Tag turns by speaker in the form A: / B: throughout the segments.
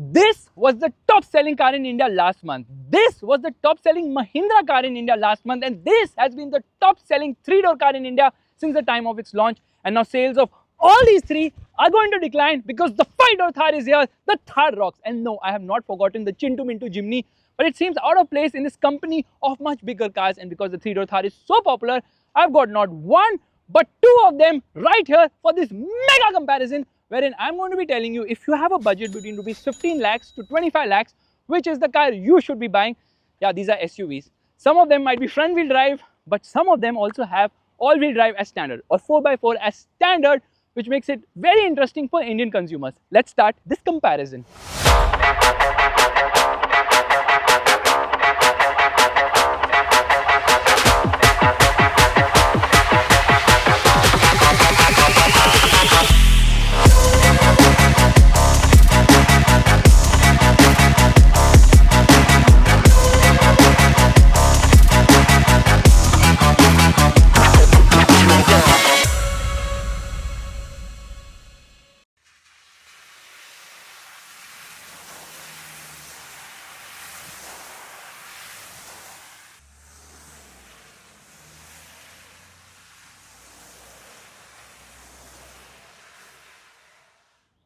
A: This was the top selling car in India last month. This was the top selling Mahindra car in India last month. And this has been the top selling three-door car in India since the time of its launch. And now sales of all these three are going to decline because the five-door Thar is here, the Thar Roxx. And no, I have not forgotten the Chintu Mintu Jimny, but it seems out of place in this company of much bigger cars. And because the three-door Thar is so popular, I've got not one, but two of them right here for this mega comparison, wherein I'm going to be telling you if you have a budget between rupees 15 lakhs to 25 lakhs, which is the car you should be buying. Yeah, these are SUVs. Some of them might be front wheel drive, but some of them also have all wheel drive as standard or 4x4 as standard, which makes it very interesting for Indian consumers. Let's start this comparison.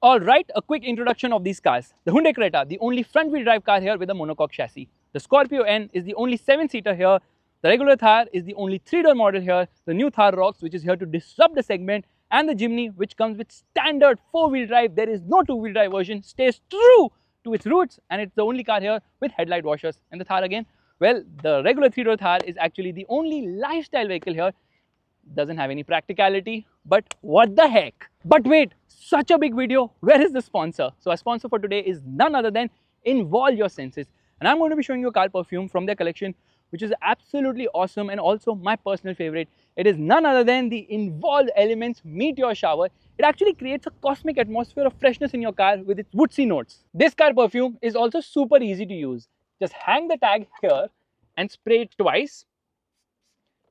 A: Alright, a quick introduction of these cars. The Hyundai Creta, the only front-wheel drive car here with a monocoque chassis. The Scorpio N is the only 7-seater here. The regular Thar is the only 3-door model here. The new Thar Roxx, which is here to disrupt the segment. And the Jimny, which comes with standard 4-wheel drive. There is no 2-wheel drive version, stays true to its roots. And it's the only car here with headlight washers. And the Thar again, well, the regular 3-door Thar is actually the only lifestyle vehicle here. Doesn't have any practicality, but what the heck. But wait, such a big video, where is the sponsor? So our sponsor for today is none other than Involve Your Senses. And I'm going to be showing you a car perfume from their collection, which is absolutely awesome and also my personal favorite. It is none other than the Involve Elements Meteor Shower. It actually creates a cosmic atmosphere of freshness in your car with its woodsy notes. This car perfume is also super easy to use. Just hang the tag here and spray it twice,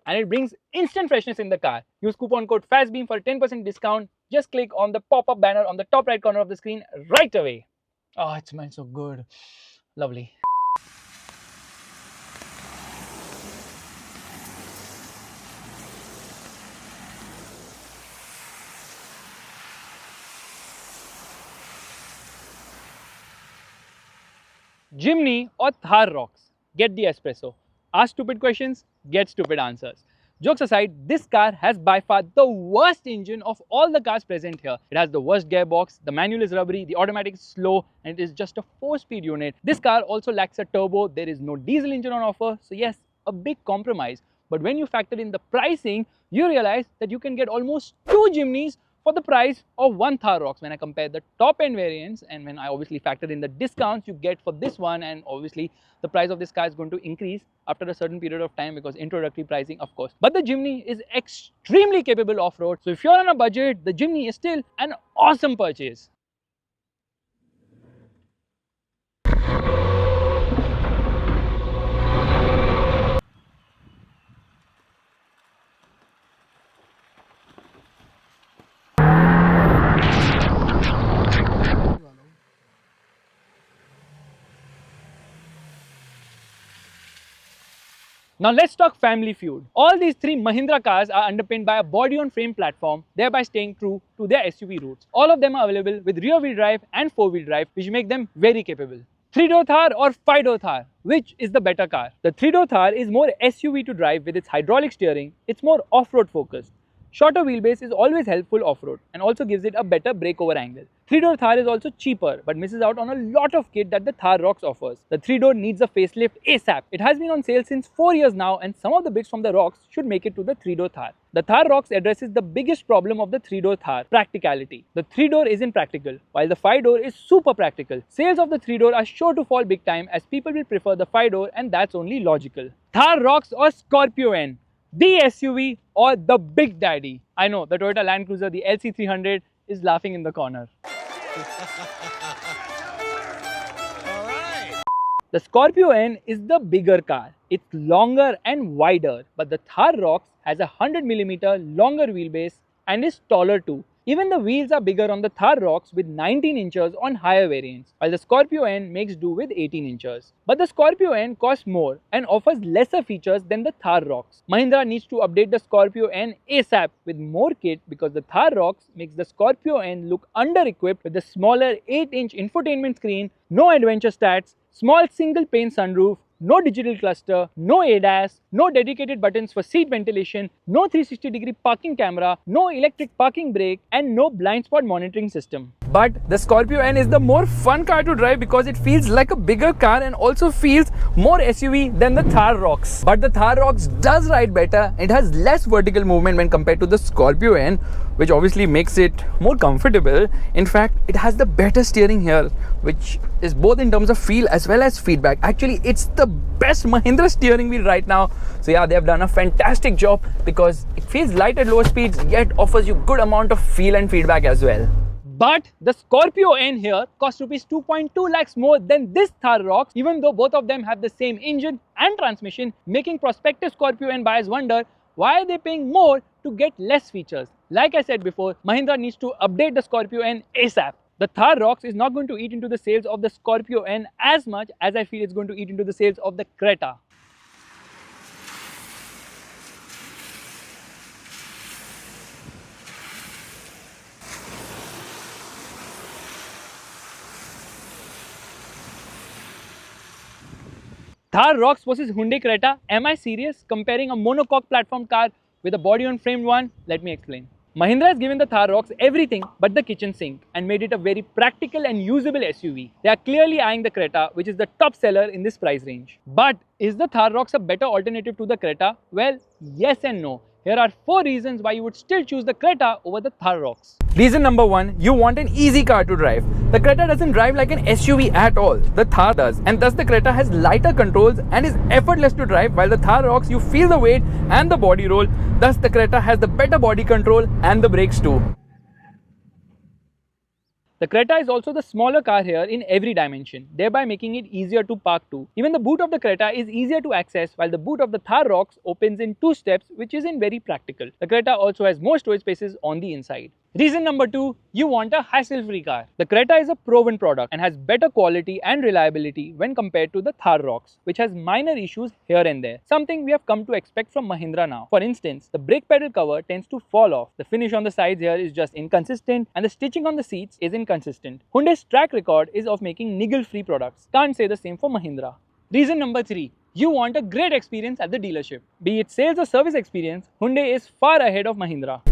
A: and it brings instant freshness in the car. Use coupon code FASTBEAM for a 10% discount. Just click on the pop-up banner on the top right corner of the screen right away. Oh, it smells so good. Lovely. Jimny or Thar Roxx, get the espresso. Ask stupid questions, get stupid answers. Jokes aside, this car has by far the worst engine of all the cars present here. It has the worst gearbox, the manual is rubbery, the automatic is slow, and it is just a 4-speed unit. This car also lacks a turbo, there is no diesel engine on offer, so yes, a big compromise. But when you factor in the pricing, you realize that you can get almost 2 Jimnys for the price of one Thar Roxx. When I compare the top end variants and when I obviously factor in the discounts you get for this one, and obviously the price of this car is going to increase after a certain period of time because introductory pricing, of course. But the Jimny is extremely capable off-road. So if you're on a budget, the Jimny is still an awesome purchase. Now let's talk family feud. All these three Mahindra cars are underpinned by a body-on-frame platform, thereby staying true to their SUV roots. All of them are available with rear-wheel drive and 4-wheel drive, which make them very capable. 3-door Thar or 5-door Thar, which is the better car? The 3-door Thar is more SUV to drive with its hydraulic steering. It's more off-road focused. Shorter wheelbase is always helpful off-road and also gives it a better breakover angle. 3-door Thar is also cheaper but misses out on a lot of kit that the Thar Roxx offers. The 3-door needs a facelift ASAP. It has been on sale since 4 years now, and some of the bits from the Roxx should make it to the 3-door Thar. The Thar Roxx addresses the biggest problem of the 3-door Thar, practicality. The 3-door isn't practical, while the 5-door is super practical. Sales of the 3-door are sure to fall big time as people will prefer the 5-door, and that's only logical. Thar Roxx or Scorpio N? The SUV or the Big Daddy? I know, the Toyota Land Cruiser, the LC300, is laughing in the corner. The Scorpio N is the bigger car. It's longer and wider, but the Thar Roxx has a 100mm longer wheelbase and is taller too. Even the wheels are bigger on the Thar Roxx with 19 inches on higher variants, while the Scorpio N makes do with 18 inches. But the Scorpio N costs more and offers lesser features than the Thar Roxx. Mahindra needs to update the Scorpio N ASAP with more kit because the Thar Roxx makes the Scorpio N look under-equipped with a smaller 8-inch infotainment screen, no adventure stats, small single pane sunroof, no digital cluster, no ADAS, no dedicated buttons for seat ventilation, no 360-degree parking camera, no electric parking brake, and no blind spot monitoring system. But the Scorpio N is the more fun car to drive because it feels like a bigger car and also feels more SUV than the Thar Roxx. But the Thar Roxx does ride better. It has less vertical movement when compared to the Scorpio N, which obviously makes it more comfortable. In fact, it has the better steering here, which is both in terms of feel as well as feedback. Actually, it's the best Mahindra steering wheel right now. So yeah, they have done a fantastic job because it feels light at lower speeds yet offers you good amount of feel and feedback as well. But the Scorpio N here costs rupees 2.2 lakhs more than this Thar Roxx, even though both of them have the same engine and transmission, making prospective Scorpio N buyers wonder why are they paying more to get less features. Like I said before, Mahindra needs to update the Scorpio N ASAP. The Thar Roxx is not going to eat into the sales of the Scorpio N as much as I feel it's going to eat into the sales of the Creta. Thar Roxx versus Hyundai Creta. Am I serious? Comparing a monocoque platform car with a body-on-frame one? Let me explain. Mahindra has given the Thar Roxx everything but the kitchen sink and made it a very practical and usable SUV. They are clearly eyeing the Creta, which is the top seller in this price range. But is the Thar Roxx a better alternative to the Creta? Well, yes and no. Here are 4 reasons why you would still choose the Creta over the Thar Roxx. Reason number 1, you want an easy car to drive. The Creta doesn't drive like an SUV at all. The Thar does, and thus the Creta has lighter controls and is effortless to drive, while the Thar Roxx you feel the weight and the body roll. Thus the Creta has the better body control and the brakes too. The Creta is also the smaller car here in every dimension, thereby making it easier to park to. Even the boot of the Creta is easier to access, while the boot of the Thar Roxx opens in 2 steps, which isn't very practical. The Creta also has more storage spaces on the inside. Reason number 2, you want a hassle-free car. The Creta is a proven product and has better quality and reliability when compared to the Thar Roxx, which has minor issues here and there, something we have come to expect from Mahindra now. For instance, the brake pedal cover tends to fall off, the finish on the sides here is just inconsistent, and the stitching on the seats is inconsistent. Hyundai's track record is of making niggle-free products. Can't say the same for Mahindra. Reason number 3, you want a great experience at the dealership. Be it sales or service experience, Hyundai is far ahead of Mahindra.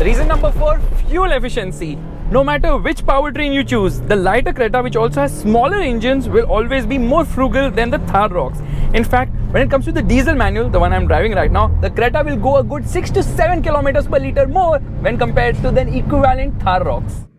A: Reason number 4, fuel efficiency. No matter which powertrain you choose, the lighter Creta, which also has smaller engines, will always be more frugal than the Thar Roxx. In fact, when it comes to the diesel manual, the one I'm driving right now, the Creta will go a good 6 to 7 kilometers per liter more when compared to the equivalent Thar Roxx.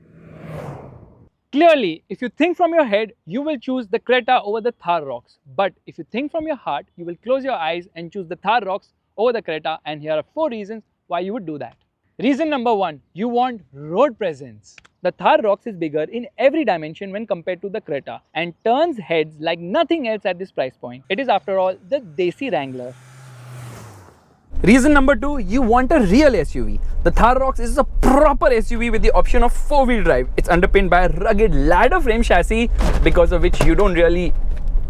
A: Clearly, if you think from your head, you will choose the Creta over the Thar Roxx. But if you think from your heart, you will close your eyes and choose the Thar Roxx over the Creta, and here are 4 reasons why you would do that. Reason number 1, you want road presence. The Thar Roxx is bigger in every dimension when compared to the Creta and turns heads like nothing else at this price point. It is after all the Desi Wrangler. Reason number 2, you want a real SUV. The Thar Roxx is a proper SUV with the option of 4-wheel drive. It's underpinned by a rugged ladder frame chassis, because of which you don't really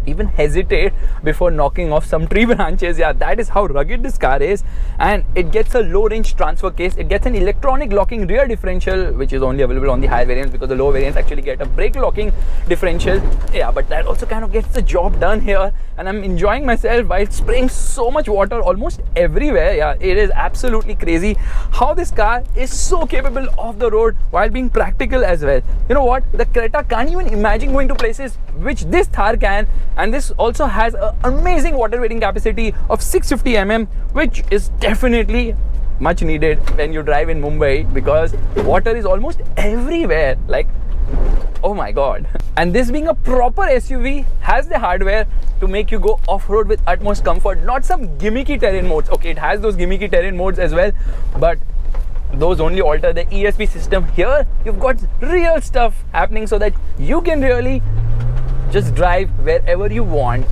A: even hesitate before knocking off some tree branches. Yeah, that is how rugged this car is. And it gets a low range transfer case. It gets an electronic locking rear differential, which is only available on the higher variants because the lower variants actually get a brake locking differential. Yeah, but that also kind of gets the job done here, and I'm enjoying myself while spraying so much water almost everywhere. Yeah, it is absolutely crazy how this car is so capable off the road while being practical as well. You know what, the Creta can't even imagine going to places which this Thar can. And this also has an amazing water weighting capacity of 650 mm, which is definitely much needed when you drive in Mumbai, because water is almost everywhere. Like, oh my god. And this being a proper SUV has the hardware to make you go off-road with utmost comfort, not some gimmicky terrain modes. Okay, it has those gimmicky terrain modes as well, but those only alter the ESP system. Here you've got real stuff happening so that you can really just drive wherever you want.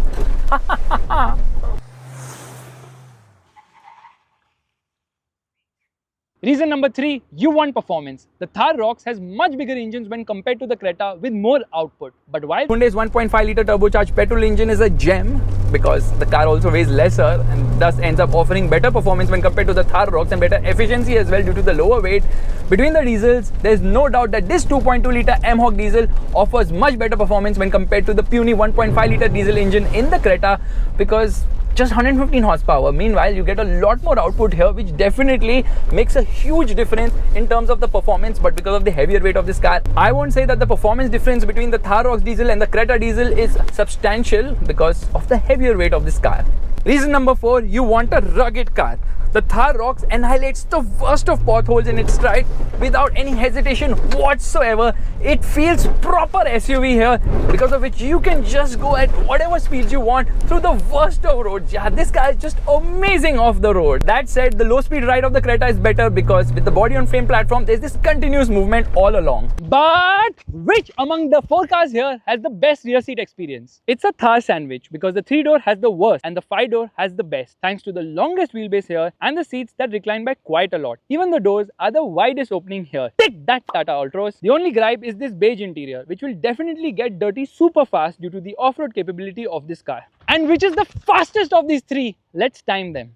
A: Reason number 3, you want performance. The Thar Roxx has much bigger engines when compared to the Creta with more output. But while Hyundai's 1.5 litre turbocharged petrol engine is a gem because the car also weighs lesser and thus ends up offering better performance when compared to the Thar Roxx and better efficiency as well due to the lower weight, between the diesels, there is no doubt that this 2.2 litre M-Hawk diesel offers much better performance when compared to the puny 1.5 litre diesel engine in the Creta because just 115 horsepower. Meanwhile, you get a lot more output here, which definitely makes a huge difference in terms of the performance. But because of the heavier weight of this car, I won't say that the performance difference between the Thar Roxx diesel and the Creta diesel is substantial because of the heavier weight of this car. Reason number 4, you want a rugged car. The Thar Roxx annihilates the worst of potholes in its stride without any hesitation whatsoever. It feels proper SUV here, because of which you can just go at whatever speeds you want through the worst of roads. Yeah, this car is just amazing off the road. That said, the low speed ride of the Creta is better because with the body on frame platform, there's this continuous movement all along. But which among the 4 cars here has the best rear seat experience? It's a Thar sandwich because the 3-door has the worst and the 5-door has the best, thanks to the longest wheelbase here and the seats that recline by quite a lot. Even the doors are the widest opening here. Take that, Tata Altroz. The only gripe is this beige interior, which will definitely get dirty super fast due to the off-road capability of this car. And which is the fastest of these 3? Let's time them.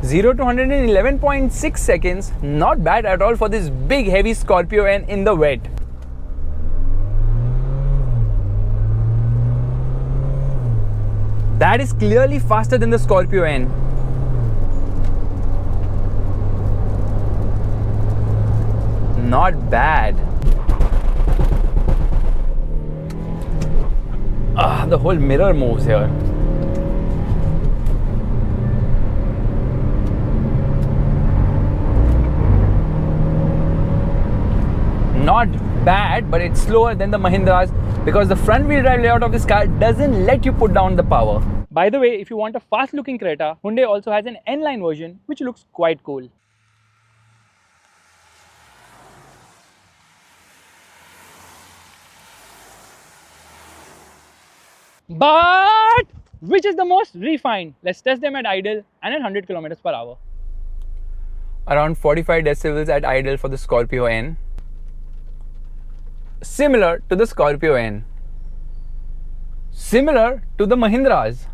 A: Zero to 100 in 11.6 seconds. Not bad at all for this big heavy Scorpio N in the wet. That is clearly faster than the Scorpio N. Not bad. The whole mirror moves here. Not bad, but it's slower than the Mahindras because the front wheel drive layout of this car doesn't let you put down the power. By the way, if you want a fast looking Creta, Hyundai also has an N-line version which looks quite cool. But which is the most refined? Let's test them at idle and at 100 km per hour. Around 45 decibels at idle for the Scorpio N. Similar to the Scorpio N. Similar to the Mahindras.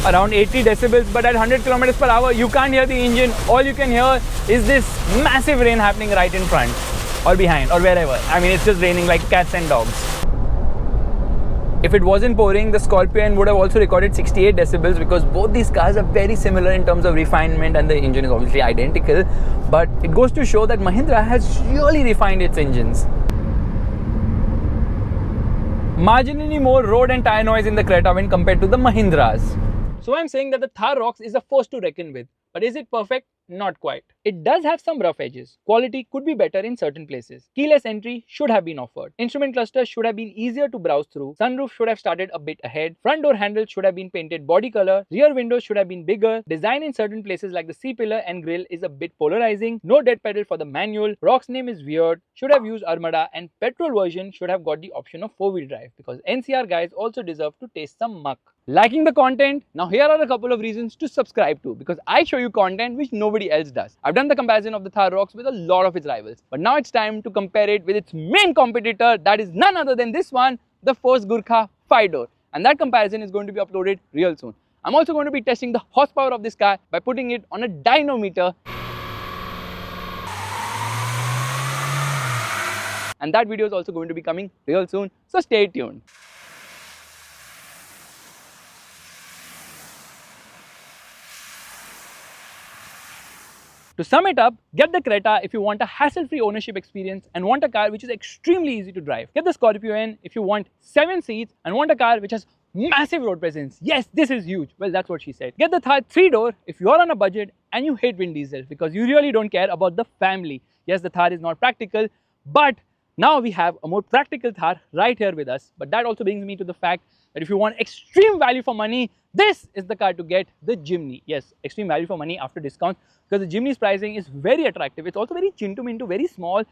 A: Around 80 decibels, but at 100 km per hour, you can't hear the engine. All you can hear is this massive rain happening right in front or behind or wherever. I mean, it's just raining like cats and dogs. If it wasn't pouring, the Scorpio N would have also recorded 68 decibels because both these cars are very similar in terms of refinement and the engine is obviously identical. But it goes to show that Mahindra has really refined its engines. Marginally more road and tire noise in the Creta when compared to the Mahindras. So I'm saying that the Thar Roxx is a force to reckon with. But is it perfect? Not quite. It does have some rough edges. Quality could be better in certain places. Keyless entry should have been offered. Instrument cluster should have been easier to browse through. Sunroof should have started a bit ahead. Front door handles should have been painted body color. Rear windows should have been bigger. Design in certain places like the C-pillar and grille is a bit polarizing. No dead pedal for the manual. Roxx name is weird. Should have used Armada, and petrol version should have got the option of 4-wheel drive because NCR guys also deserve to taste some muck. Liking the content? Now here are a couple of reasons to subscribe to, because I show you content which nobody else does. I've done the comparison of the Thar Roxx with a lot of its rivals, but now it's time to compare it with its main competitor, that is none other than this one, the Force Gurkha 5-door, and that comparison is going to be uploaded real soon. I'm also going to be testing the horsepower of this car by putting it on a dynometer, and that video is also going to be coming real soon, so stay tuned. To sum it up, get the Creta if you want a hassle-free ownership experience and want a car which is extremely easy to drive. Get the Scorpio N if you want 7 seats and want a car which has massive road presence. Yes, this is huge. Well, that's what she said. Get the Thar 3-door if you're on a budget and you hate Vin Diesel because you really don't care about the family. Yes, the Thar is not practical, but now we have a more practical Thar right here with us. But that also brings me to the fact that if you want extreme value for money, this is the car to get, the Jimny. Yes, extreme value for money after discount, because the Jimny's pricing is very attractive. It's also very chin-to-minto, very small.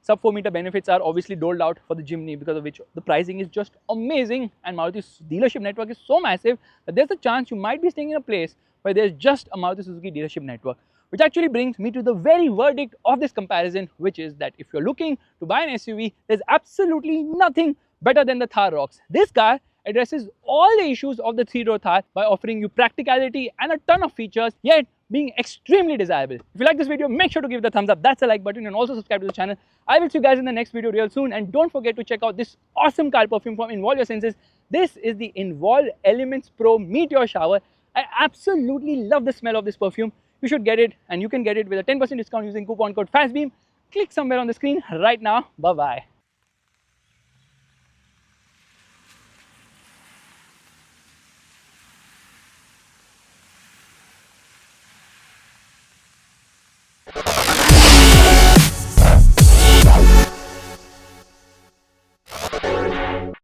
A: Sub 4 meter benefits are obviously doled out for the Jimny, because of which the pricing is just amazing, and Maruti's dealership network is so massive that there's a chance you might be staying in a place where there's just a Maruti Suzuki dealership network. Which actually brings me to the very verdict of this comparison, which is that if you're looking to buy an SUV, there's absolutely nothing better than the Thar Roxx. This car addresses all the issues of the three-door Thar by offering you practicality and a ton of features, yet being extremely desirable. If you like this video, make sure to give it a thumbs up. That's a like button, and also subscribe to the channel. I will see you guys in the next video real soon, and don't forget to check out this awesome car perfume from Involve Your Senses. This is the Involve Elements Pro Meteor Shower. I absolutely love the smell of this perfume. You should get it, and you can get it with a 10% discount using coupon code FASTBEAM. Click somewhere on the screen right now. Bye-bye.